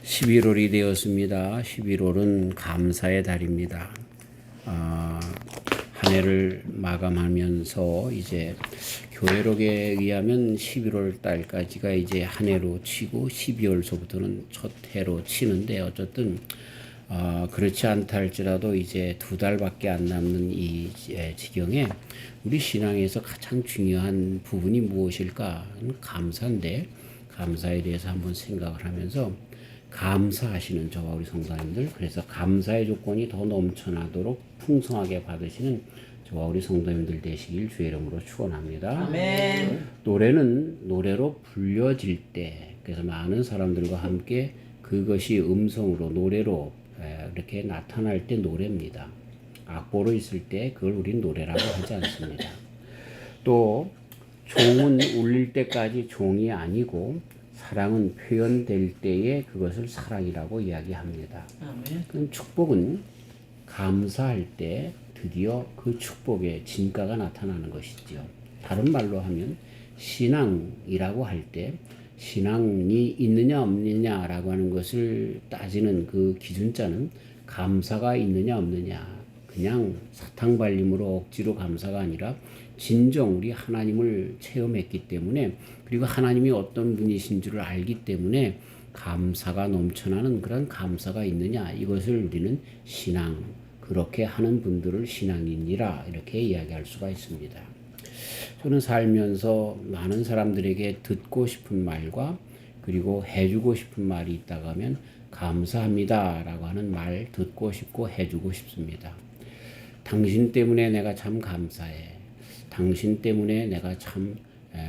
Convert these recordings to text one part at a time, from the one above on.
11월이 되었습니다. 11월은 감사의 달입니다. 한 해를 마감하면서 이제 교회록에 의하면 11월 달까지가 이제 한 해로 치고 12월서부터는 첫 해로 치는데 어쨌든 그렇지 않다 할지라도 이제 두 달밖에 안 남는 이 지경에 우리 신앙에서 가장 중요한 부분이 무엇일까? 감사인데 감사에 대해서 한번 생각을 하면서 감사하시는 저와 우리 성도님들, 그래서 감사의 조건이 더 넘쳐나도록 풍성하게 받으시는 저와 우리 성도님들 되시길 주의 이름으로 축원합니다. 아멘. 노래는 노래로 불려질 때, 그래서 많은 사람들과 함께 그것이 음성으로 노래로 이렇게 나타날 때 노래입니다. 악보로 있을 때 그걸 우린 노래라고 하지 않습니다. 또 종은 울릴 때까지 종이 아니고 사랑은 표현될 때에 그것을 사랑이라고 이야기합니다. 그럼 축복은 감사할 때 드디어 그 축복의 진가가 나타나는 것이죠. 다른 말로 하면 신앙이라고 할 때 신앙이 있느냐 없느냐라고 하는 것을 따지는 그 기준자는 감사가 있느냐 없느냐, 그냥 사탕발림으로 억지로 감사가 아니라 진정 우리 하나님을 체험했기 때문에, 그리고 하나님이 어떤 분이신 줄을 알기 때문에 감사가 넘쳐나는 그런 감사가 있느냐, 이것을 우리는 신앙, 그렇게 하는 분들을 신앙인이라 이렇게 이야기할 수가 있습니다. 저는 살면서 많은 사람들에게 듣고 싶은 말과 그리고 해주고 싶은 말이 있다고 하면 감사합니다 라고 하는 말 듣고 싶고 해주고 싶습니다. 당신 때문에 내가 참 감사해. 당신 때문에 내가 참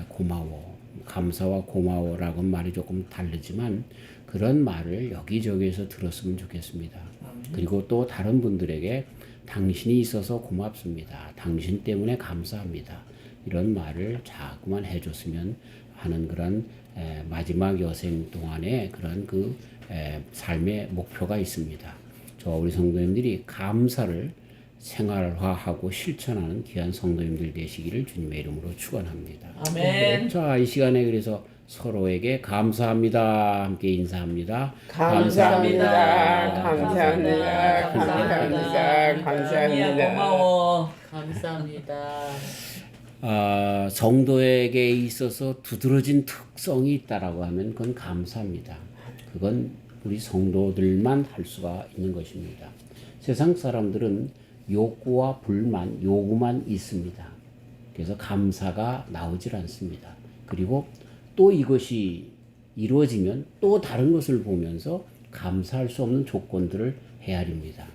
고마워. 감사와 고마워라고 말이 조금 다르지만 그런 말을 여기저기에서 들었으면 좋겠습니다. 그리고 또 다른 분들에게 당신이 있어서 고맙습니다. 당신 때문에 감사합니다. 이런 말을 자꾸만 해줬으면 하는 그런 마지막 여생 동안의 그런 그 삶의 목표가 있습니다. 저와 우리 성도님들이 감사를 생활화하고 실천하는 귀한 성도님들 되시기를 주님의 이름으로 축원합니다. 아멘. 자, 이 시간에 그래서 서로에게 감사합니다. 함께 인사합니다. 감사합니다. 감사합니다. 감사합니다. 감사합니다. 고마워. 감사합니다. 성도에게 있어서 두드러진 특성이 있다라고 하면 그건 감사입니다. 그건 우리 성도들만 할 수가 있는 것입니다. 세상 사람들은 욕구와 불만, 요구만 있습니다. 그래서 감사가 나오질 않습니다. 그리고 또 이것이 이루어지면 또 다른 것을 보면서 감사할 수 없는 조건들을 헤아립니다.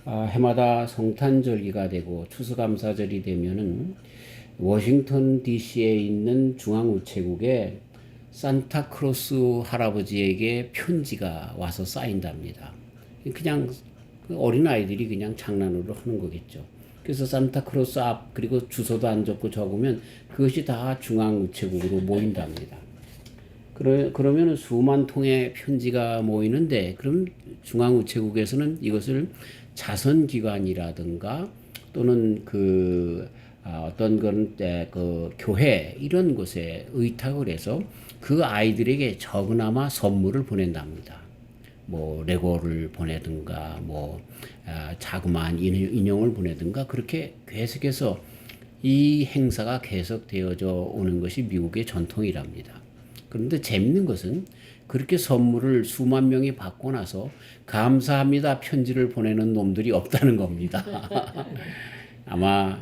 해마다 성탄절기가 되고 추수감사절이 되면은 워싱턴 DC에 있는 중앙우체국에 산타크로스 할아버지에게 편지가 와서 쌓인답니다. 그냥 어린아이들이 그냥 장난으로 하는 거겠죠. 그래서 산타크로스 앞, 그리고 주소도 안 적고 적으면 그것이 다 중앙우체국으로 모인답니다. 그러면 수만 통의 편지가 모이는데, 그럼 중앙우체국에서는 이것을 자선기관이라든가 또는 어떤 그 교회 이런 곳에 의탁을 해서 그 아이들에게 적으나마 선물을 보낸답니다. 뭐 레고를 보내든가 자그마한 인형을 보내든가, 그렇게 계속해서 이 행사가 계속되어져 오는 것이 미국의 전통이랍니다. 그런데 재밌는 것은 그렇게 선물을 수만 명이 받고 나서 감사합니다 편지를 보내는 놈들이 없다는 겁니다. 아마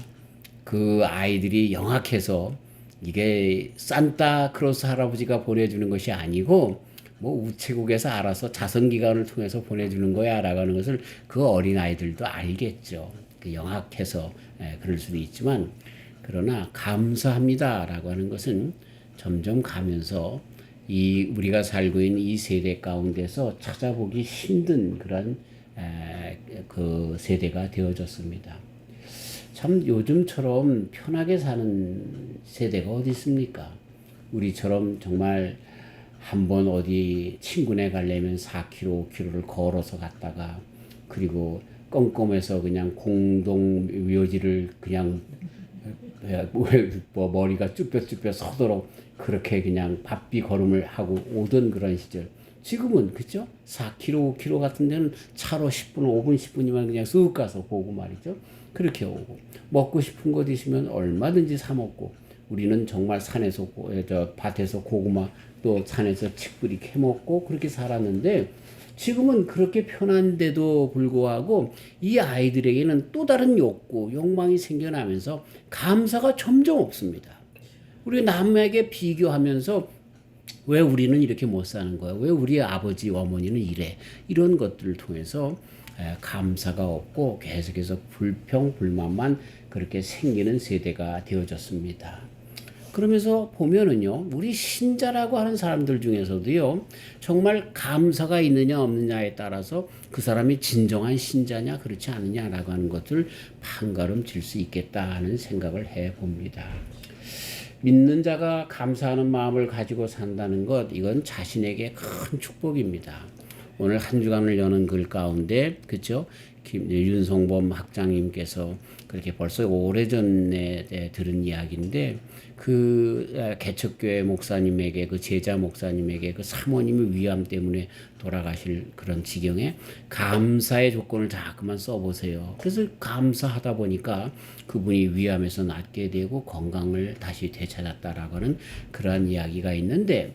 그 아이들이 영악해서 이게 산타크로스 할아버지가 보내주는 것이 아니고 우체국에서 알아서 자선기관을 통해서 보내주는 거야 라고 하는 것을 그 어린아이들도 알겠죠. 영악해서 그럴 수도 있지만, 그러나 감사합니다 라고 하는 것은 점점 가면서 우리가 살고 있는 이 세대 가운데서 찾아보기 힘든 그런 그 세대가 되어졌습니다. 참 요즘처럼 편하게 사는 세대가 어디 있습니까? 우리처럼 정말 한번 어디 친구네 가려면 4km, 5km를 걸어서 갔다가, 그리고 껌껌해서 그냥 공동 묘지를 그냥 머리가 쭈뼛쭈뼛 서도록 그렇게 그냥 바삐 걸음을 하고 오던 그런 시절, 지금은 그죠? 4km, 5km 같은 데는 차로 10분, 5분, 10분이면 그냥 쓱 가서 보고 말이죠. 그렇게 오고 먹고 싶은 거 드시면 얼마든지 사 먹고 우리는 정말 산에서 밭에서 고구마 또 산에서 칡뿌리 캐 먹고 그렇게 살았는데 지금은 그렇게 편한데도 불구하고 이 아이들에게는 또 다른 욕구, 욕망이 생겨나면서 감사가 점점 없습니다. 우리 남에게 비교하면서 왜 우리는 이렇게 못 사는 거야? 왜 우리 아버지, 어머니는 이래? 이런 것들을 통해서 감사가 없고 계속해서 불평, 불만만 그렇게 생기는 세대가 되어졌습니다. 그러면서 보면은요, 우리 신자라고 하는 사람들 중에서도요, 정말 감사가 있느냐 없느냐에 따라서 그 사람이 진정한 신자냐 그렇지 않느냐라고 하는 것을 판가름 질 수 있겠다 하는 생각을 해봅니다. 믿는 자가 감사하는 마음을 가지고 산다는 것, 이건 자신에게 큰 축복입니다. 오늘 한 주간을 여는 글 가운데, 그죠? 윤성범 학장님께서 그렇게 벌써 오래전에 들은 이야기인데, 그 개척교회 목사님에게, 그 제자 목사님에게 그 사모님의 위암 때문에 돌아가실 그런 지경에 감사의 조건을 자꾸만 써보세요. 그래서 감사하다 보니까 그분이 위암에서 낫게 되고 건강을 다시 되찾았다라고 하는 그러한 이야기가 있는데,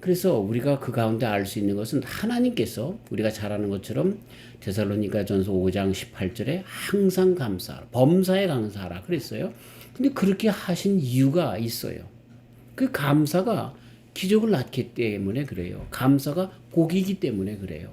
그래서 우리가 그 가운데 알 수 있는 것은 하나님께서 우리가 잘 아는 것처럼 데살로니가전서 5장 18절에 항상 감사하라, 범사에 감사하라 그랬어요. 근데 그렇게 하신 이유가 있어요. 그 감사가 기적을 낳기 때문에 그래요. 감사가 복이기 때문에 그래요.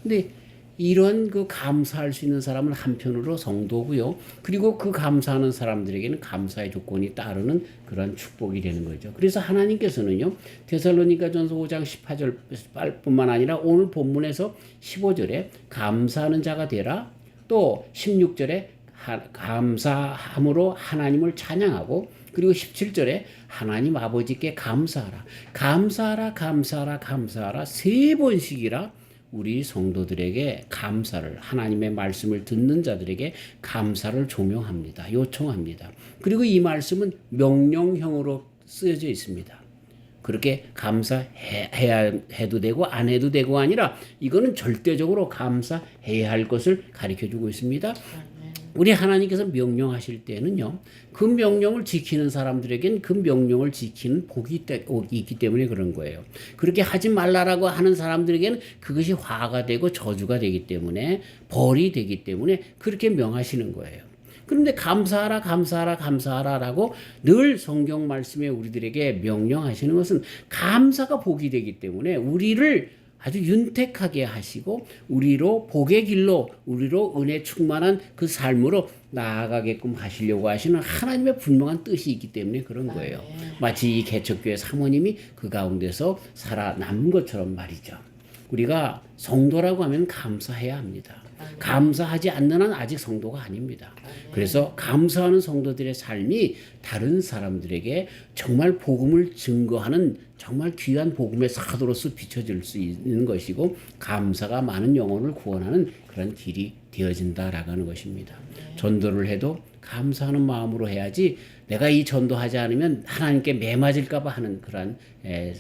근데 이런 그 감사할 수 있는 사람은 한편으로 성도고요. 그리고 그 감사하는 사람들에게는 감사의 조건이 따르는 그런 축복이 되는 거죠. 그래서 하나님께서는요, 데살로니가전서 5장 18절뿐만 아니라 오늘 본문에서 15절에 감사하는 자가 되라, 또 16절에 감사함으로 하나님을 찬양하고, 그리고 17절에 하나님 아버지께 감사하라, 감사하라, 감사하라, 감사하라 3번씩이라 우리 성도들에게 감사를, 하나님의 말씀을 듣는 자들에게 감사를 종용합니다. 요청합니다. 그리고 이 말씀은 명령형으로 쓰여져 있습니다. 그렇게 감사해야 해도 되고 안 해도 되고 아니라 이거는 절대적으로 감사해야 할 것을 가르쳐주고 있습니다. 우리 하나님께서 명령하실 때는요, 그 명령을 지키는 사람들에겐 그 명령을 지키는 복이 있기 때문에 그런 거예요. 그렇게 하지 말라라고 하는 사람들에게는 그것이 화가 되고 저주가 되기 때문에, 벌이 되기 때문에 그렇게 명하시는 거예요. 그런데 감사하라, 감사하라, 감사하라라고 늘 성경 말씀에 우리들에게 명령하시는 것은 감사가 복이 되기 때문에 우리를 아주 윤택하게 하시고 우리로 복의 길로, 우리로 은혜 충만한 그 삶으로 나아가게끔 하시려고 하시는 하나님의 분명한 뜻이 있기 때문에 그런 거예요. 마치 이 개척교회 사모님이 그 가운데서 살아남은 것처럼 말이죠. 우리가 성도라고 하면 감사해야 합니다. 감사하지 않는 한 아직 성도가 아닙니다. 그래서 감사하는 성도들의 삶이 다른 사람들에게 정말 복음을 증거하는 정말 귀한 복음의 사도로서 비춰질 수 있는 것이고, 감사가 많은 영혼을 구원하는 그런 길이 되어진다라고 하는 것입니다. 전도를 해도 감사하는 마음으로 해야지, 내가 이 전도하지 않으면 하나님께 매맞을까 봐 하는 그런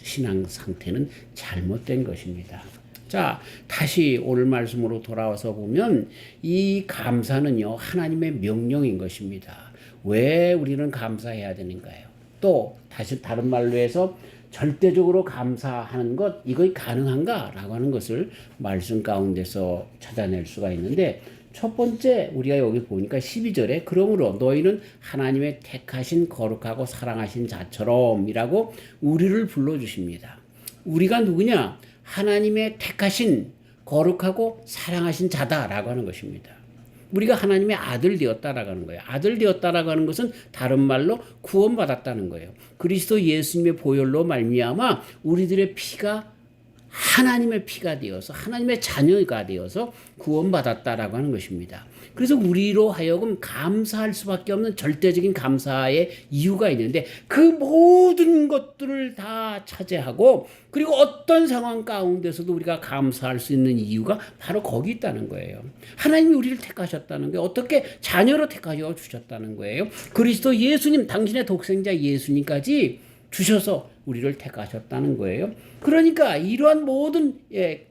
신앙 상태는 잘못된 것입니다. 자, 다시 오늘 말씀으로 돌아와서 보면 이 감사는요, 하나님의 명령인 것입니다. 왜 우리는 감사해야 되는가요? 또 다시 다른 말로 해서 절대적으로 감사하는 것, 이거 가능한가? 라고 하는 것을 말씀 가운데서 찾아낼 수가 있는데, 첫 번째 우리가 여기 보니까 12절에 그러므로 너희는 하나님의 택하신 거룩하고 사랑하신 자처럼 이라고 우리를 불러주십니다. 우리가 누구냐? 하나님의 택하신 거룩하고 사랑하신 자다라고 하는 것입니다. 우리가 하나님의 아들 되었다라고 하는 거예요. 아들 되었다라고 하는 것은 다른 말로 구원받았다는 거예요. 그리스도 예수님의 보혈로 말미암아 우리들의 피가 하나님의 피가 되어서 하나님의 자녀가 되어서 구원받았다라고 하는 것입니다. 그래서 우리로 하여금 감사할 수밖에 없는 절대적인 감사의 이유가 있는데, 그 모든 것들을 다 차지하고 그리고 어떤 상황 가운데서도 우리가 감사할 수 있는 이유가 바로 거기 있다는 거예요. 하나님이 우리를 택하셨다는 거예요. 어떻게 자녀로 택하여 주셨다는 거예요. 그리스도 예수님, 당신의 독생자 예수님까지 주셔서 우리를 택하셨다는 거예요. 그러니까 이러한 모든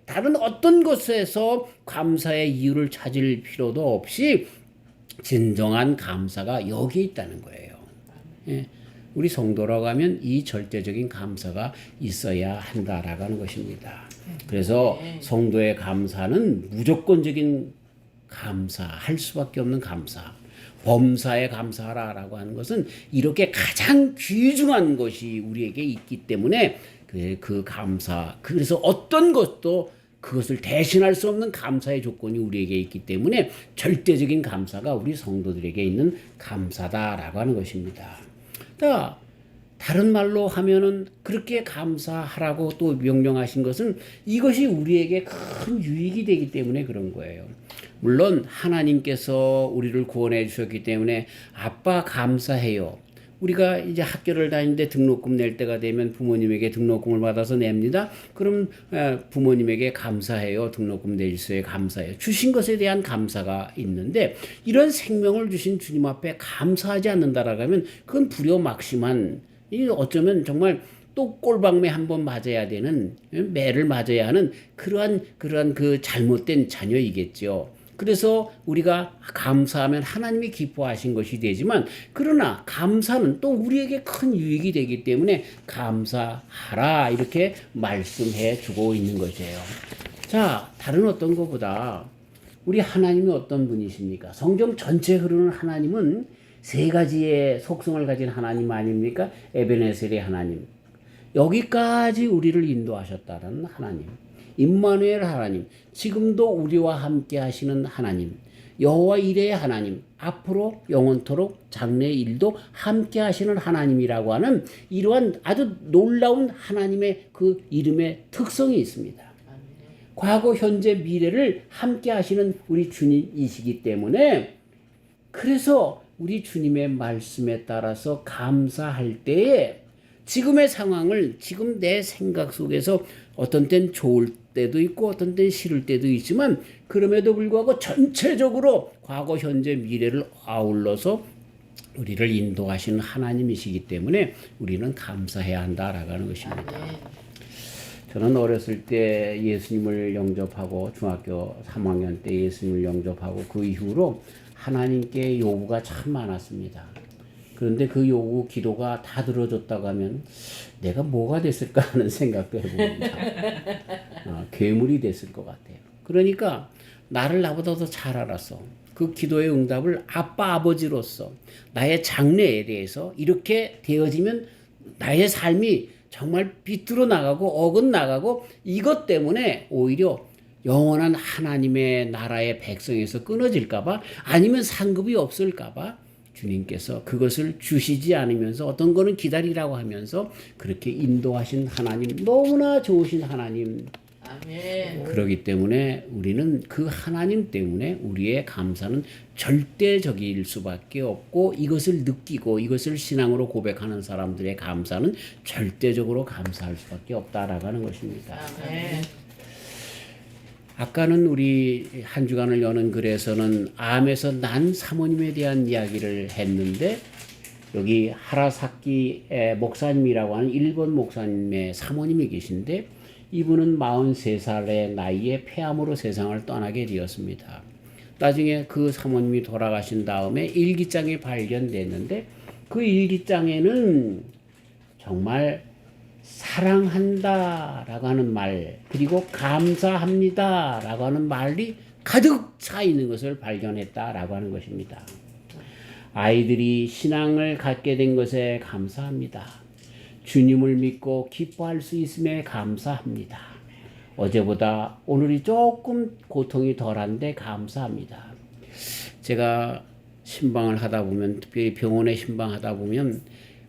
다른 어떤 것에서 감사의 이유를 찾을 필요도 없이 진정한 감사가 여기에 있다는 거예요. 예. 우리 성도라고 하면 이 절대적인 감사가 있어야 한다라고 하는 것입니다. 그래서 성도의 감사는 무조건적인 감사할 수밖에 없는 감사. 범사에 감사하라라고 하는 것은 이렇게 가장 귀중한 것이 우리에게 있기 때문에 그 감사, 그래서 어떤 것도 그것을 대신할 수 없는 감사의 조건이 우리에게 있기 때문에 절대적인 감사가 우리 성도들에게 있는 감사다라고 하는 것입니다. 자, 다른 말로 하면은 그렇게 감사하라고 또 명령하신 것은 이것이 우리에게 큰 유익이 되기 때문에 그런 거예요. 물론 하나님께서 우리를 구원해 주셨기 때문에 아빠 감사해요. 우리가 이제 학교를 다니는데 등록금 낼 때가 되면 부모님에게 등록금을 받아서 냅니다. 그럼 부모님에게 감사해요. 등록금 낼 수에 감사해요. 주신 것에 대한 감사가 있는데 이런 생명을 주신 주님 앞에 감사하지 않는다라고 하면 그건 불효막심한, 어쩌면 정말 또 꼴방매 한번 맞아야 되는, 매를 맞아야 하는 그러한 그 잘못된 자녀이겠죠. 그래서 우리가 감사하면 하나님이 기뻐하신 것이 되지만, 그러나 감사는 또 우리에게 큰 유익이 되기 때문에 감사하라 이렇게 말씀해 주고 있는 것이에요. 자, 다른 어떤 것보다 우리 하나님이 어떤 분이십니까? 성경 전체에 흐르는 하나님은 세 가지의 속성을 가진 하나님 아닙니까? 에베네셀의 하나님, 여기까지 우리를 인도하셨다는 하나님, 임마누엘 하나님, 지금도 우리와 함께 하시는 하나님, 여호와 이레의 하나님, 앞으로 영원토록 장래일도 함께 하시는 하나님이라고 하는 이러한 아주 놀라운 하나님의 그 이름의 특성이 있습니다. 과거, 현재, 미래를 함께 하시는 우리 주님이시기 때문에, 그래서 우리 주님의 말씀에 따라서 감사할 때에 지금의 상황을 지금 내 생각 속에서 어떤 땐 좋을 때도 있고 어떤 땐 싫을 때도 있지만, 그럼에도 불구하고 전체적으로 과거, 현재, 미래를 아울러서 우리를 인도하시는 하나님이시기 때문에 우리는 감사해야 한다라고 하는 것입니다. 저는 어렸을 때 예수님을 영접하고 중학교 3학년 때 예수님을 영접하고 그 이후로 하나님께 요구가 참 많았습니다. 그런데 그 요구 기도가 다 들어줬다고 하면 내가 뭐가 됐을까 하는 생각도 해봅니다. 괴물이 됐을 것 같아요. 그러니까 나를 나보다 더 잘 알아서 그 기도의 응답을 아빠 아버지로서 나의 장래에 대해서 이렇게 되어지면 나의 삶이 정말 비뚤어 나가고 어긋나가고, 이것 때문에 오히려 영원한 하나님의 나라의 백성에서 끊어질까봐, 아니면 상급이 없을까봐 주님께서 그것을 주시지 않으면서 어떤 거는 기다리라고 하면서 그렇게 인도하신 하나님, 너무나 좋으신 하나님. 아멘. 그렇기 때문에 우리는 그 하나님 때문에 우리의 감사는 절대적일 수밖에 없고, 이것을 느끼고 이것을 신앙으로 고백하는 사람들의 감사는 절대적으로 감사할 수밖에 없다라고 하는 것입니다. 아멘. 아까는 우리 한 주간을 여는 글에서는 암에서 난 사모님에 대한 이야기를 했는데, 여기 하라사키 목사님이라고 하는 일본 목사님의 사모님이 계신데, 이분은 43살의 나이에 폐암으로 세상을 떠나게 되었습니다. 나중에 그 사모님이 돌아가신 다음에 일기장이 발견됐는데, 그 일기장에는 정말 사랑한다라고 하는 말, 그리고 감사합니다라고 하는 말이 가득 차 있는 것을 발견했다라고 하는 것입니다. 아이들이 신앙을 갖게 된 것에 감사합니다. 주님을 믿고 기뻐할 수 있음에 감사합니다. 어제보다 오늘이 조금 고통이 덜한데 감사합니다. 제가 신방을 하다 보면, 특별히 병원에 신방하다 보면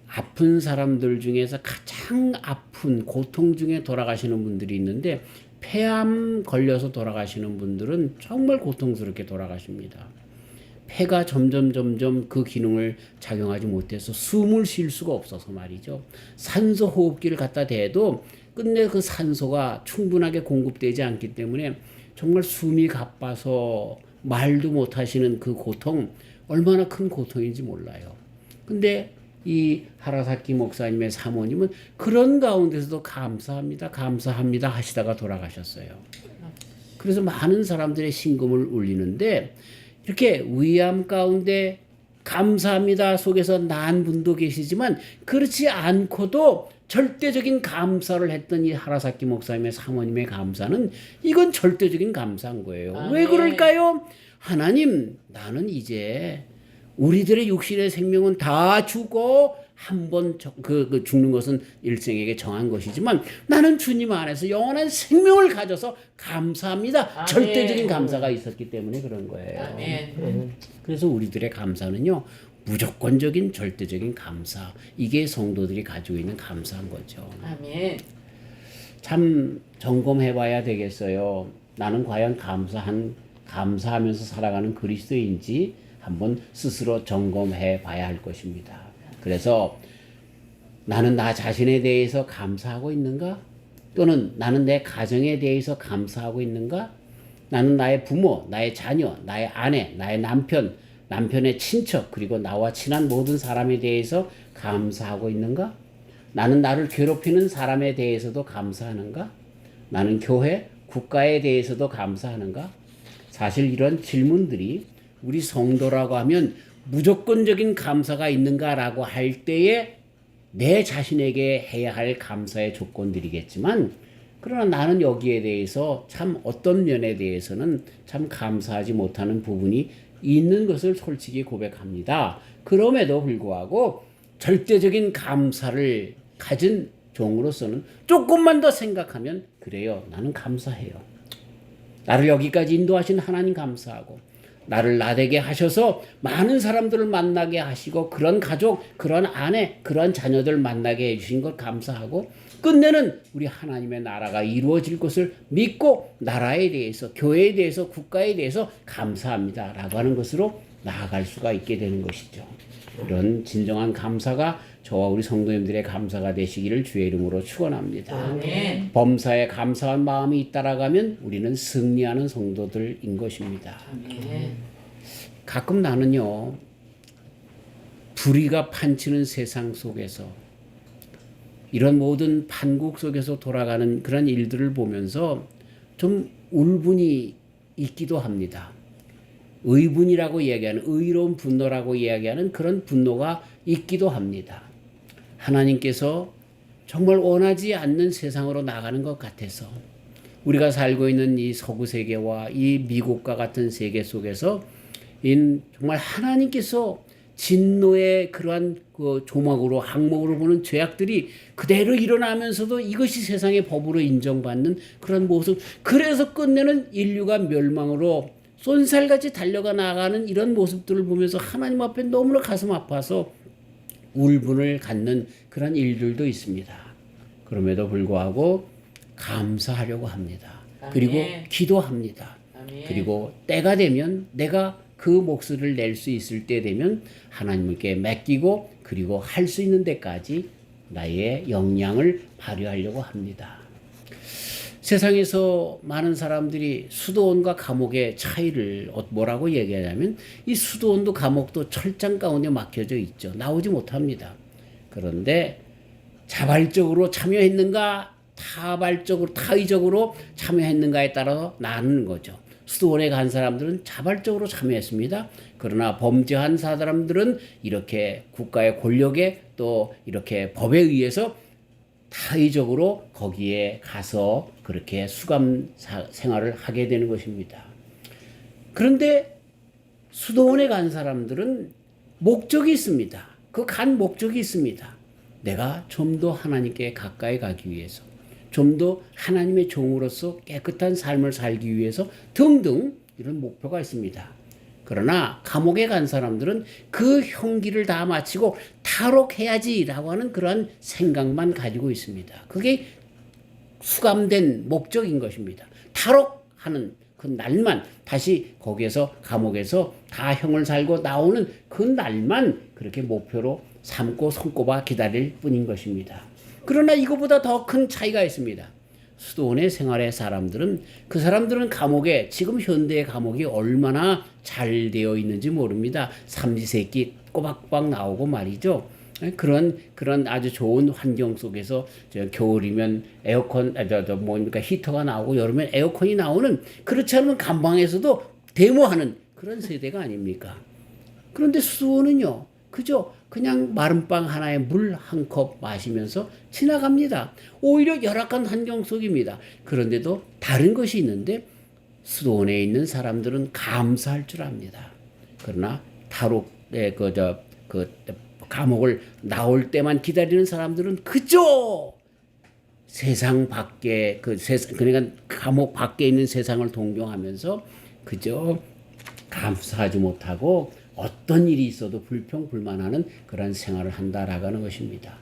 아픈 사람들 중에서 가장 아픈 고통 중에 돌아가시는 분들이 있는데, 폐암 걸려서 돌아가시는 분들은 정말 고통스럽게 돌아가십니다. 폐가 점점 그 기능을 작용하지 못해서 숨을 쉴 수가 없어서 말이죠. 산소 호흡기를 갖다 대도 끝내 그 산소가 충분하게 공급되지 않기 때문에 정말 숨이 가빠서 말도 못하시는 그 고통, 얼마나 큰 고통인지 몰라요. 근데 이 하라사키 목사님의 사모님은 그런 가운데서도 감사합니다, 감사합니다 하시다가 돌아가셨어요. 그래서 많은 사람들의 신금을 울리는데 이렇게 위암 가운데 감사합니다 속에서 난 분도 계시지만 그렇지 않고도 절대적인 감사를 했던 이 하라사키 목사님의 사모님의 감사는 이건 절대적인 감사인 거예요. 왜 그럴까요? 하나님, 나는 이제 우리들의 육신의 생명은 다 죽고 한 번 죽는 것은 일생에게 정한 것이지만 나는 주님 안에서 영원한 생명을 가져서 감사합니다. 아멘. 절대적인 감사가 있었기 때문에 그런 거예요. 아멘. 그래서 우리들의 감사는요, 무조건적인 절대적인 감사, 이게 성도들이 가지고 있는 감사인 거죠. 아멘. 참 점검해봐야 되겠어요. 나는 과연 감사하면서 살아가는 그리스도인지 한번 스스로 점검해봐야 할 것입니다. 그래서 나는 나 자신에 대해서 감사하고 있는가? 또는 나는 내 가정에 대해서 감사하고 있는가? 나는 나의 부모, 나의 자녀, 나의 아내, 나의 남편, 남편의 친척, 그리고 나와 친한 모든 사람에 대해서 감사하고 있는가? 나는 나를 괴롭히는 사람에 대해서도 감사하는가? 나는 교회, 국가에 대해서도 감사하는가? 사실 이런 질문들이 우리 성도라고 하면 무조건적인 감사가 있는가라고 할 때에 내 자신에게 해야 할 감사의 조건들이겠지만, 그러나 나는 여기에 대해서 참 어떤 면에 대해서는 참 감사하지 못하는 부분이 있는 것을 솔직히 고백합니다. 그럼에도 불구하고 절대적인 감사를 가진 종으로서는 조금만 더 생각하면, 그래요, 나는 감사해요. 나를 여기까지 인도하신 하나님 감사하고, 나를 나되게 하셔서 많은 사람들을 만나게 하시고 그런 가족, 그런 아내, 그런 자녀들 만나게 해주신 것 감사하고, 끝내는 우리 하나님의 나라가 이루어질 것을 믿고 나라에 대해서, 교회에 대해서, 국가에 대해서 감사합니다 라고 하는 것으로 나아갈 수가 있게 되는 것이죠. 이런 진정한 감사가 저와 우리 성도님들의 감사가 되시기를 주의 이름으로 축원합니다. 아멘. 범사에 감사한 마음이 잇따라가면 우리는 승리하는 성도들인 것입니다. 아멘. 가끔 나는요, 불의가 판치는 세상 속에서, 이런 모든 판국 속에서 돌아가는 그런 일들을 보면서 좀 울분이 있기도 합니다. 의분이라고 이야기하는, 의로운 분노라고 이야기하는 그런 분노가 있기도 합니다. 하나님께서 정말 원하지 않는 세상으로 나가는 것 같아서, 우리가 살고 있는 이 서구 세계와 이 미국과 같은 세계 속에서 정말 하나님께서 진노의 그러한 그 조막으로, 항목으로 보는 죄악들이 그대로 일어나면서도 이것이 세상의 법으로 인정받는 그런 모습, 그래서 끝내는 인류가 멸망으로 쏜살같이 달려가 나가는 이런 모습들을 보면서 하나님 앞에 너무나 가슴 아파서 울분을 갖는 그런 일들도 있습니다. 그럼에도 불구하고 감사하려고 합니다. 아멘. 그리고 기도합니다. 아멘. 그리고 때가 되면, 내가 그 목소리를 낼 수 있을 때 되면 하나님께 맡기고, 그리고 할 수 있는 데까지 나의 역량을 발휘하려고 합니다. 세상에서 많은 사람들이 수도원과 감옥의 차이를 뭐라고 얘기하냐면, 이 수도원도 감옥도 철장 가운데 막혀져 있죠. 나오지 못합니다. 그런데 자발적으로 참여했는가, 타의적으로 참여했는가에 따라서 나누는 거죠. 수도원에 간 사람들은 자발적으로 참여했습니다. 그러나 범죄한 사람들은 이렇게 국가의 권력에, 또 이렇게 법에 의해서 타의적으로 거기에 가서 그렇게 수감 생활을 하게 되는 것입니다. 그런데 수도원에 간 사람들은 목적이 있습니다. 그 간 목적이 있습니다. 내가 좀 더 하나님께 가까이 가기 위해서, 좀 더 하나님의 종으로서 깨끗한 삶을 살기 위해서 등등 이런 목표가 있습니다. 그러나 감옥에 간 사람들은 그 형기를 다 마치고 탈옥해야지라고 하는 그런 생각만 가지고 있습니다. 그게 수감된 목적인 것입니다. 탈옥하는 그 날만, 다시 거기에서, 감옥에서 다 형을 살고 나오는 그 날만 그렇게 목표로 삼고 손꼽아 기다릴 뿐인 것입니다. 그러나 이거보다 더 큰 차이가 있습니다. 수도원의 생활의 사람들은, 그 사람들은 감옥에, 지금 현대의 감옥이 얼마나 잘 되어 있는지 모릅니다. 삼시세끼 꼬박꼬박 나오고 말이죠. 그런 아주 좋은 환경 속에서 저 겨울이면 에어컨 뭡니까 히터가 나오고 여름엔 에어컨이 나오는 그렇지 않으면 감방에서도 데모하는 그런 세대가 아닙니까? 그런데 수도원은요, 그저 그냥 마른 빵 하나에 물 한 컵 마시면서 지나갑니다. 오히려 열악한 환경 속입니다. 그런데도 다른 것이 있는데 수도원에 있는 사람들은 감사할 줄 압니다. 그러나 탈옥의 그 감옥을 나올 때만 기다리는 사람들은 그저 세상 밖에 그러니까 감옥 밖에 있는 세상을 동경하면서 그저 감사하지 못하고 어떤 일이 있어도 불평불만하는 그런 생활을 한다라고 하는 것입니다.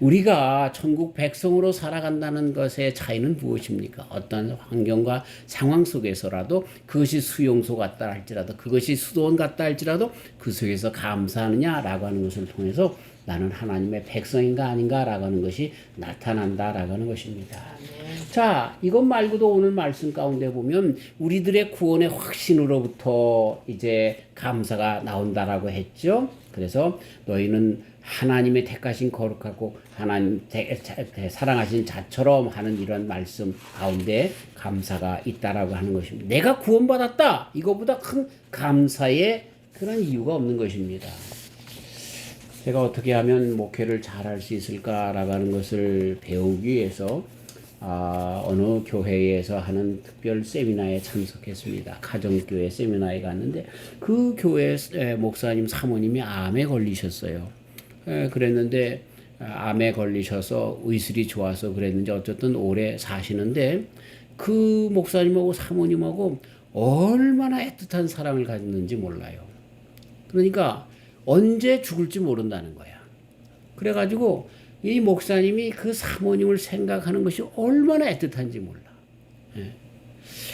우리가 천국 백성으로 살아간다는 것의 차이는 무엇입니까? 어떤 환경과 상황 속에서라도 그것이 수용소 같다 할지라도 그것이 수도원 같다 할지라도 그 속에서 감사하느냐라고 하는 것을 통해서 나는 하나님의 백성인가 아닌가라고 하는 것이 나타난다라고 하는 것입니다. 자, 이것 말고도 오늘 말씀 가운데 보면 우리들의 구원의 확신으로부터 이제 감사가 나온다라고 했죠. 그래서 너희는 하나님의 택하신 거룩하고 하나님 사랑하신 자처럼 하는 이런 말씀 가운데 감사가 있다라고 하는 것입니다. 내가 구원받았다. 이거보다 큰 감사의 그런 이유가 없는 것입니다. 제가 어떻게 하면 목회를 잘할 수 있을까라고 하는 것을 배우기 위해서 어느 교회에서 하는 특별 세미나에 참석했습니다. 가정교회 세미나에 갔는데 그 교회 목사님 사모님이 암에 걸리셨어요. 그랬는데 암에 걸리셔서 의술이 좋아서 그랬는지 어쨌든 오래 사시는데 그 목사님하고 사모님하고 얼마나 애틋한 사랑을 가졌는지 몰라요. 그러니까 언제 죽을지 모른다는 거야. 그래가지고 이 목사님이 그 사모님을 생각하는 것이 얼마나 애틋한지 몰라.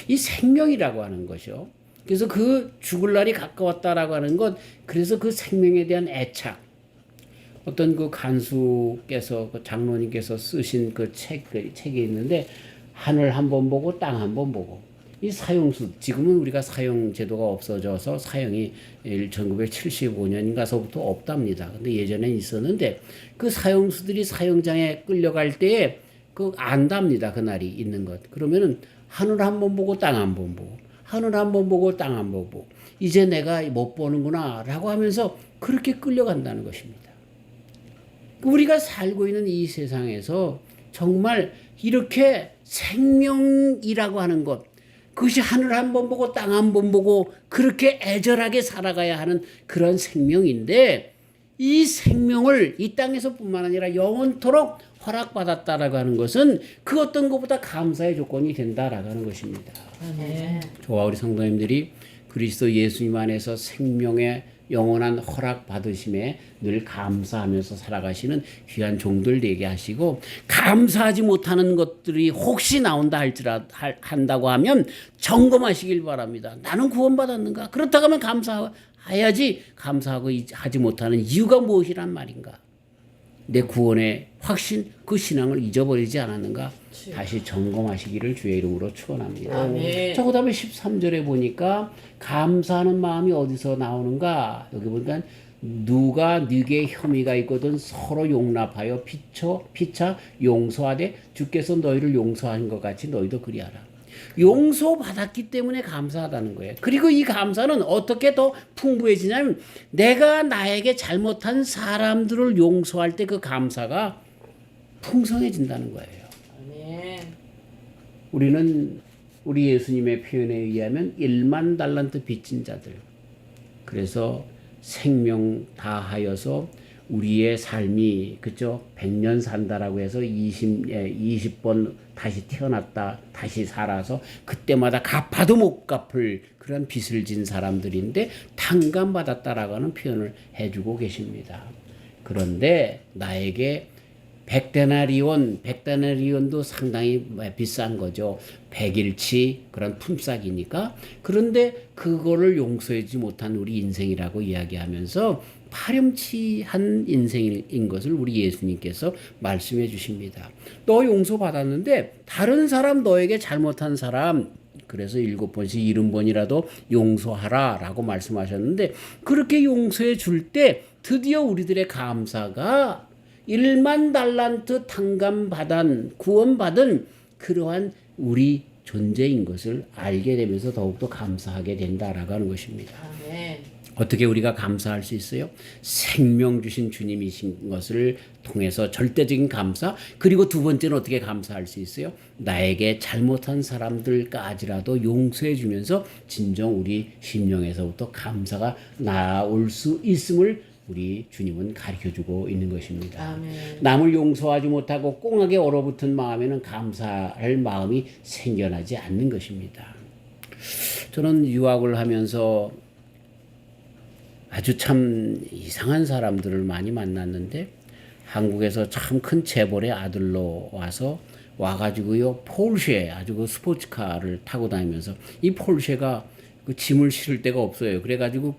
이 생명이라고 하는 것이요. 그래서 그 죽을 날이 가까웠다라고 하는 것, 그래서 그 생명에 대한 애착. 어떤 그 간수께서, 그 장로님께서 쓰신 그 책이 있는데, 하늘 한 번 보고 땅 한 번 보고. 이 사형수, 지금은 우리가 사형 제도가 없어져서 사형이 1975년인가서부터 없답니다. 근데 예전엔 있었는데 그 사형수들이 사형장에 끌려갈 때에 그 안답니다. 그날이 있는 것. 그러면은 하늘 한 번 보고 땅 한 번 보고 하늘 한 번 보고 땅 한 번 보고 이제 내가 못 보는구나 라고 하면서 그렇게 끌려간다는 것입니다. 우리가 살고 있는 이 세상에서 정말 이렇게 생명이라고 하는 것, 그것이 하늘 한 번 보고 땅 한 번 보고 그렇게 애절하게 살아가야 하는 그런 생명인데 이 생명을 이 땅에서뿐만 아니라 영원토록 허락받았다라고 하는 것은 그 어떤 것보다 감사의 조건이 된다라고 하는 것입니다. 네. 저와 우리 성도님들이 그리스도 예수님 안에서 생명의 영원한 허락 받으심에 늘 감사하면서 살아가시는 귀한 종들 되게 하시고 감사하지 못하는 것들이 혹시 나온다 한다고 하면 점검하시길 바랍니다. 나는 구원받았는가? 그렇다고 하면 감사해야지 감사하고 하지 못하는 이유가 무엇이란 말인가? 내 구원의 확신, 그 신앙을 잊어버리지 않았는가? 다시 점검하시기를 주의 이름으로 축원합니다. 아멘. 자, 그다음에 13절에 보니까 감사하는 마음이 어디서 나오는가? 여기 보니까 누가 네게 혐의가 있거든 서로 용납하여 피차 용서하되 주께서 너희를 용서하신 것 같이 너희도 그리하라. 용서받았기 때문에 감사하다는 거예요. 그리고 이 감사는 어떻게 더 풍부해지냐면 내가 나에게 잘못한 사람들을 용서할 때 그 감사가 풍성해진다는 거예요. 아멘. 우리는 우리 예수님의 표현에 의하면 1만 달란트 빚진 자들, 그래서 생명 다하여서 우리의 삶이 그죠 100년 산다라고 해서 20번 다시 태어났다 다시 살아서 그때마다 갚아도 못 갚을 그런 빚을 진 사람들인데 탕감받았다라고 하는 표현을 해주고 계십니다. 그런데 나에게 100데나리온도 상당히 비싼 거죠. 100일치 그런 품삯이니까. 그런데 그거를 용서하지 못한 우리 인생이라고 이야기하면서 파렴치한 인생인 것을 우리 예수님께서 말씀해 주십니다. 너 용서받았는데 다른 사람 너에게 잘못한 사람 그래서 7번씩 70번이라도 용서하라 라고 말씀하셨는데 그렇게 용서해 줄 때 드디어 우리들의 감사가 1만 달란트 탕감받은 구원받은 그러한 우리 존재인 것을 알게 되면서 더욱더 감사하게 된다라고 하는 것입니다. 아멘. 어떻게 우리가 감사할 수 있어요? 생명 주신 주님이신 것을 통해서 절대적인 감사. 그리고 두 번째는 어떻게 감사할 수 있어요? 나에게 잘못한 사람들까지라도 용서해 주면서 진정 우리 심령에서부터 감사가 나올 수 있음을 우리 주님은 가르쳐주고 있는 것입니다. 아멘. 남을 용서하지 못하고 꽁하게 얼어붙은 마음에는 감사할 마음이 생겨나지 않는 것입니다. 저는 유학을 하면서 아주 참 이상한 사람들을 많이 만났는데 한국에서 참 큰 재벌의 아들로 와가지고요 폴쉐 아주 그 스포츠카를 타고 다니면서 이 폴쉐가 그 짐을 실을 데가 없어요. 그래가지고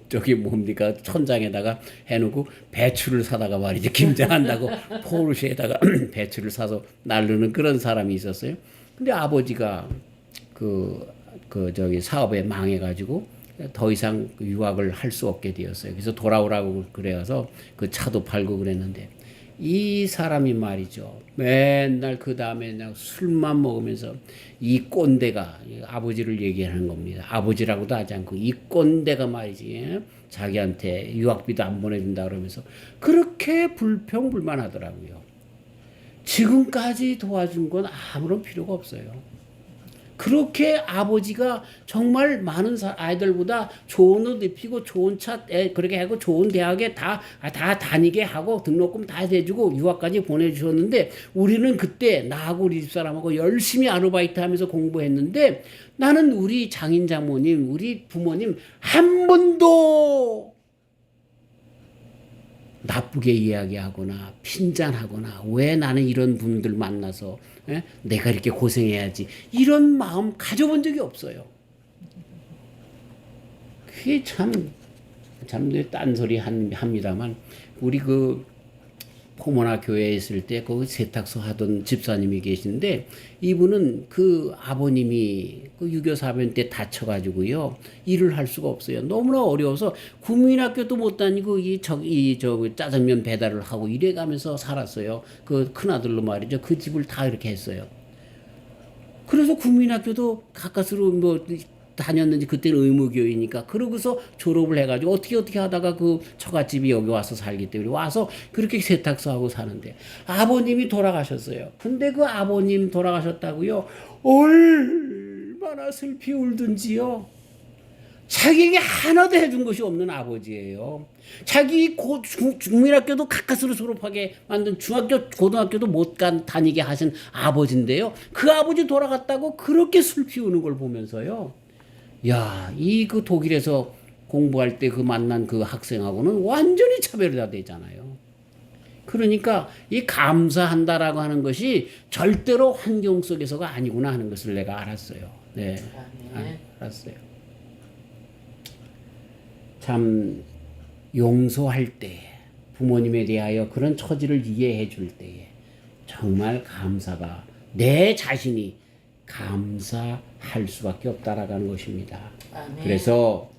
저기 뭡니까 천장에다가 해놓고 배추를 사다가 말이죠 김장한다고 폴쉐에다가 배추를 사서 나르는 그런 사람이 있었어요. 근데 아버지가 저기 사업에 망해가지고 더 이상 유학을 할 수 없게 되었어요. 그래서 돌아오라고 그래서 그 차도 팔고 그랬는데 이 사람이 말이죠. 맨날 그 다음에 그냥 술만 먹으면서 이 꼰대가 아버지를 얘기하는 겁니다. 아버지라고도 하지 않고 이 꼰대가 말이지 자기한테 유학비도 안 보내준다 그러면서 그렇게 불평불만하더라고요. 지금까지 도와준 건 아무런 필요가 없어요. 그렇게 아버지가 정말 많은 아이들보다 좋은 옷 입히고 좋은 차 그렇게 하고 좋은 대학에 다 다니게 하고 등록금 다 대주고 유학까지 보내주셨는데 우리는 그때 나하고 우리 집사람하고 열심히 아르바이트 하면서 공부했는데 나는 우리 장인 장모님 우리 부모님 한 번도 나쁘게 이야기하거나 핀잔하거나 왜 나는 이런 분들 만나서 내가 이렇게 고생해야지 이런 마음 가져본 적이 없어요. 그게 참 딴소리 합니다만 우리 그 포모나 교회에 있을 때 거기 세탁소 하던 집사님이 계신데 이분은 그 아버님이 그 6.25 사변 때 다쳐가지고요 일을 할 수가 없어요. 너무나 어려워서 국민학교도 못 다니고 저 짜장면 배달을 하고 이래가면서 살았어요. 그 큰아들로 말이죠. 그 집을 다 이렇게 했어요. 그래서 국민학교도 가까스로 뭐 다녔는지 그때는 의무교이니까 그러고서 졸업을 해가지고 어떻게 하다가 그 처갓집이 여기 와서 살기 때문에 와서 그렇게 세탁소하고 사는데 아버님이 돌아가셨어요. 근데 그 아버님 돌아가셨다고요 얼마나 슬피 울든지요. 자기에게 하나도 해준 것이 없는 아버지예요. 자기 국민학교도 가까스로 졸업하게 만든 중학교 고등학교도 못 다니게 하신 아버지인데요. 그 아버지 돌아갔다고 그렇게 슬피 우는 걸 보면서요. 야, 그 독일에서 공부할 때 그 만난 그 학생하고는 완전히 차별이 다 되잖아요. 그러니까 이 감사한다라고 하는 것이 절대로 환경 속에서가 아니구나 하는 것을 내가 알았어요. 네, 알았어요. 참 용서할 때 부모님에 대하여 그런 처지를 이해해 줄 때에 정말 감사가 내 자신이 감사할 수밖에 없다라는 것입니다. 아멘. 그래서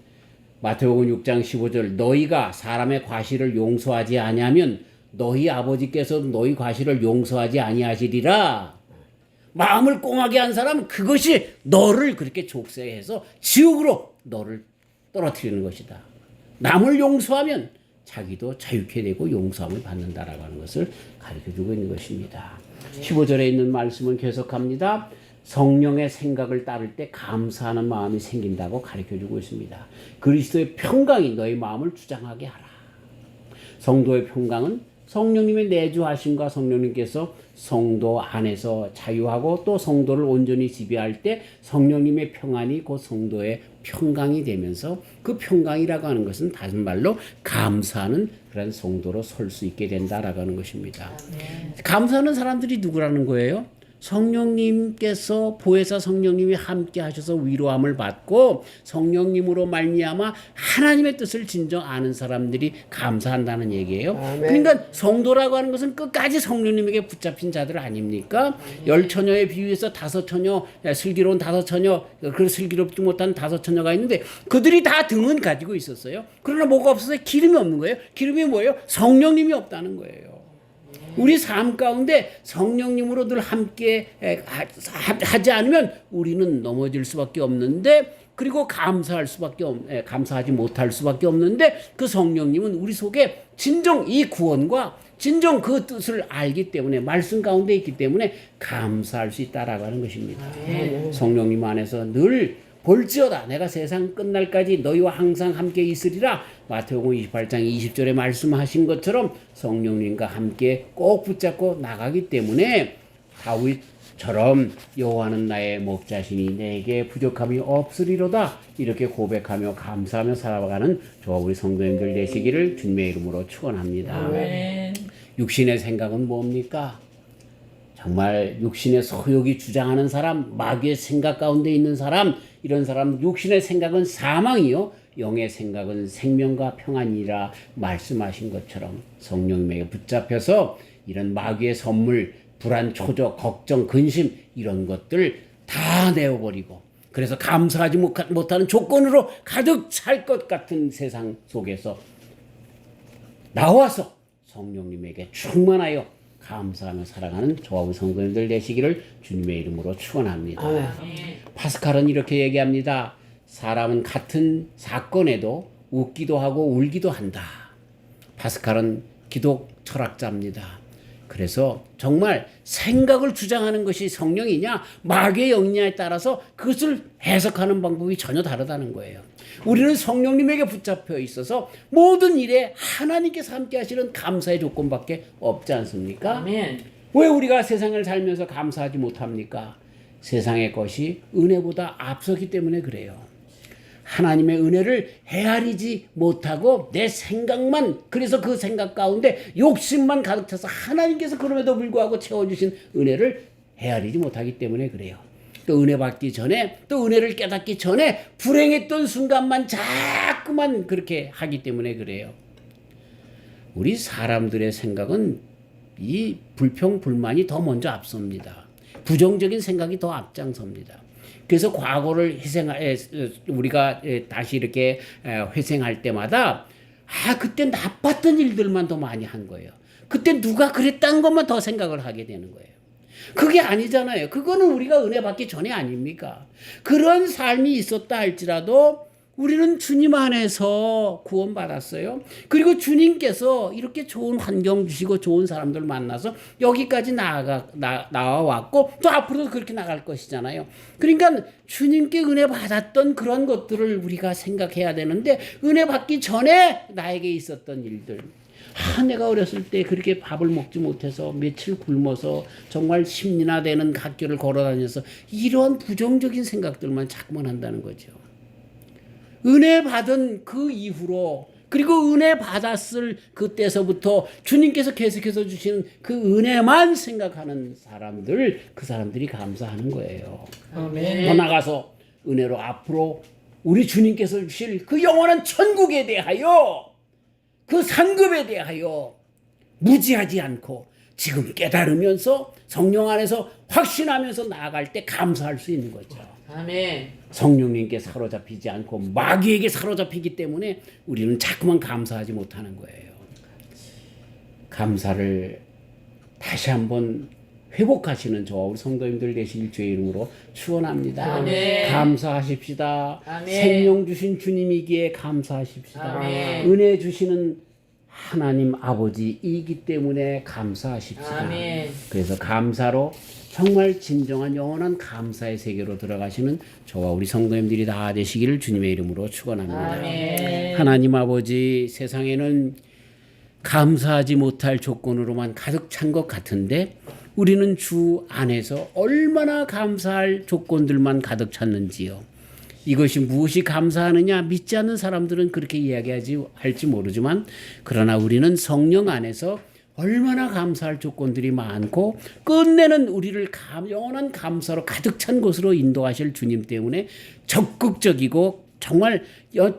마태복음 6장 15절 너희가 사람의 과실을 용서하지 아니하면 너희 아버지께서도 너희 과실을 용서하지 아니하시리라. 마음을 꽁하게 한 사람은 그것이 너를 그렇게 족쇄해서 지옥으로 너를 떨어뜨리는 것이다. 남을 용서하면 자기도 자유케 되고 용서함을 받는다라고 하는 것을 가르쳐주고 있는 것입니다. 15절에 있는 말씀은 계속합니다. 성령의 생각을 따를 때 감사하는 마음이 생긴다고 가르쳐주고 있습니다. 그리스도의 평강이 너희 마음을 주장하게 하라. 성도의 평강은 성령님의 내주하심과 성령님께서 성도 안에서 자유하고 또 성도를 온전히 지배할 때 성령님의 평안이 곧 성도의 평강이 되면서 그 평강이라고 하는 것은 다른 말로 감사하는 그런 성도로 설 수 있게 된다라고 하는 것입니다. 감사하는 사람들이 누구라는 거예요? 성령님께서 보혜사 성령님이 함께 하셔서 위로함을 받고 성령님으로 말미암아 하나님의 뜻을 진정 아는 사람들이 감사한다는 얘기예요. 아멘. 그러니까 성도라고 하는 것은 끝까지 성령님에게 붙잡힌 자들 아닙니까? 열 처녀에 비유해서 다섯 처녀, 슬기로운 다섯 처녀, 그 슬기롭지 못한 다섯 처녀가 있는데 그들이 다 등은 가지고 있었어요. 그러나 뭐가 없어서 기름이 없는 거예요. 기름이 뭐예요? 성령님이 없다는 거예요. 우리 삶 가운데 성령님으로 늘 함께 하지 않으면 우리는 넘어질 수밖에 없는데, 그리고 감사하지 못할 수밖에 없는데, 그 성령님은 우리 속에 진정 이 구원과 진정 그 뜻을 알기 때문에, 말씀 가운데 있기 때문에 감사할 수 있다라고 하는 것입니다. 성령님 안에서 늘 볼지어다 내가 세상 끝날까지 너희와 항상 함께 있으리라, 마태복음 28장 20절에 말씀하신 것처럼 성령님과 함께 꼭 붙잡고 나가기 때문에 다윗처럼 여호와는 나의 목자시니 내게 부족함이 없으리로다, 이렇게 고백하며 감사하며 살아가는 저와 우리 성도님들 되시기를 주님의 이름으로 축원합니다. 아멘. 육신의 생각은 뭡니까? 정말 육신의 소욕이 주장하는 사람, 마귀의 생각 가운데 있는 사람, 이런 사람 육신의 생각은 사망이요 영의 생각은 생명과 평안이라 말씀하신 것처럼 성령님에게 붙잡혀서 이런 마귀의 선물, 불안, 초조, 걱정, 근심 이런 것들 다 내어버리고, 그래서 감사하지 못하는 조건으로 가득 찰 것 같은 세상 속에서 나와서 성령님에게 충만하여 감사하며 살아가는 저와 우리 성도님들 되시기를 주님의 이름으로 축원합니다. 파스칼은 이렇게 얘기합니다. 사람은 같은 사건에도 웃기도 하고 울기도 한다. 파스칼은 기독 철학자입니다. 그래서 정말 생각을 주장하는 것이 성령이냐 마귀의 영이냐에 따라서 그것을 해석하는 방법이 전혀 다르다는 거예요. 우리는 성령님에게 붙잡혀 있어서 모든 일에 하나님께서 함께 하시는 감사의 조건밖에 없지 않습니까? 아멘. 왜 우리가 세상을 살면서 감사하지 못합니까? 세상의 것이 은혜보다 앞서기 때문에 그래요. 하나님의 은혜를 헤아리지 못하고 내 생각만, 그래서 그 생각 가운데 욕심만 가득 차서 하나님께서 그럼에도 불구하고 채워주신 은혜를 헤아리지 못하기 때문에 그래요. 또 은혜 받기 전에, 또 은혜를 깨닫기 전에 불행했던 순간만 자꾸만 그렇게 하기 때문에 그래요. 우리 사람들의 생각은 이 불평, 불만이 더 먼저 앞섭니다. 부정적인 생각이 더 앞장섭니다. 그래서 과거를 우리가 다시 이렇게 회생할 때마다 그때 나빴던 일들만 더 많이 한 거예요. 그때 누가 그랬다는 것만 더 생각을 하게 되는 거예요. 그게 아니잖아요. 그거는 우리가 은혜 받기 전에 아닙니까? 그런 삶이 있었다 할지라도 우리는 주님 안에서 구원받았어요. 그리고 주님께서 이렇게 좋은 환경 주시고 좋은 사람들 만나서 여기까지 나와왔고 또 앞으로도 그렇게 나갈 것이잖아요. 그러니까 주님께 은혜 받았던 그런 것들을 우리가 생각해야 되는데, 은혜 받기 전에 나에게 있었던 일들, 내가 어렸을 때 그렇게 밥을 먹지 못해서 며칠 굶어서 정말 심리나 되는 갓길을 걸어다녀서 이런 부정적인 생각들만 자꾸만 한다는 거죠. 은혜 받은 그 이후로, 그리고 은혜 받았을 그때서부터 주님께서 계속해서 주시는 그 은혜만 생각하는 사람들, 그 사람들이 감사하는 거예요. 아멘. 더 나가서 은혜로 앞으로 우리 주님께서 주실 그 영원한 천국에 대하여, 그 상급에 대하여 무지하지 않고 지금 깨달으면서 성령 안에서 확신하면서 나아갈 때 감사할 수 있는 거죠. 아멘. 성령님께 사로잡히지 않고 마귀에게 사로잡히기 때문에 우리는 자꾸만 감사하지 못하는 거예요. 감사를 다시 한번 회복하시는 저와 우리 성도님들 되실 주의 이름으로 축원합니다. 아멘. 감사하십시다. 아멘. 생명 주신 주님이기에 감사하십시다. 아멘. 은혜 주시는 하나님 아버지이기 때문에 감사하십시다. 아멘. 그래서 감사로 정말 진정한 영원한 감사의 세계로 들어가시는 저와 우리 성도님들이 다 되시기를 주님의 이름으로 축원합니다. 아멘. 하나님 아버지, 세상에는 감사하지 못할 조건으로만 가득 찬 것 같은데 우리는 주 안에서 얼마나 감사할 조건들만 가득 찼는지요. 이것이 무엇이 감사하느냐, 믿지 않는 사람들은 그렇게 이야기할지 모르지만, 그러나 우리는 성령 안에서 얼마나 감사할 조건들이 많고 끝내는 우리를 영원한 감사로 가득 찬 곳으로 인도하실 주님 때문에 적극적이고 정말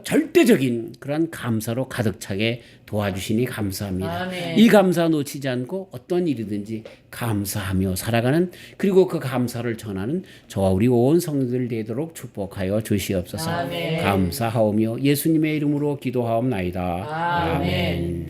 절대적인 그런 감사로 가득 차게 도와주시니 감사합니다. 아멘. 이 감사 놓치지 않고 어떤 일이든지 감사하며 살아가는, 그리고 그 감사를 전하는 저와 우리 온 성도들 되도록 축복하여 주시옵소서. 아멘. 감사하오며 예수님의 이름으로 기도하옵나이다. 아멘. 아멘.